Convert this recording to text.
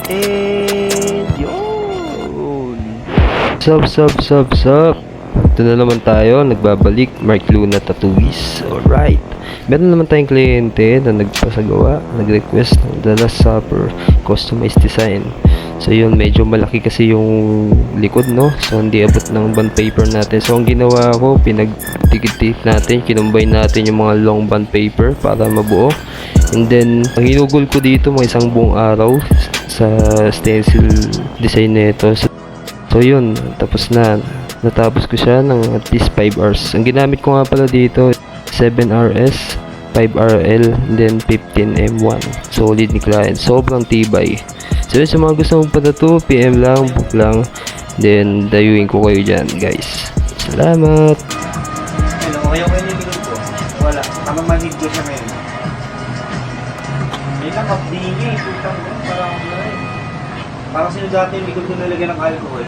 And yun. Sup. Ito na naman tayo, nagbabalik. Mark Luna Tattoos. Alright. Meron naman tayong kliyente na nagpasagawa, nag-request ng The Last Supper customized design. So yun, medyo malaki kasi yung likod, no? So hindi abot ng bond paper natin. So ang ginawa ko, pinagdikit natin, kinumbine natin yung mga long bond paper para mabuo. And then, ang hinugol ko dito mga isang buong araw sa stencil design nito. So yun, tapos na. Natapos ko siya ng at least 5 hours. Ang ginamit ko nga pala dito, 7RS, 5RL, and then 15M1. Solid ni client. Sobrang tibay. So yun, sa mga gusto mong patato, PM lang, book lang. Then, dayuin ko kayo dyan, guys. Salamat! Hello, ayaw kayo yung likod ko. Wala, kamamanid ko siya ngayon. May lang, update niya, parang sino dati yung likod ko nalagyan ng alcohol.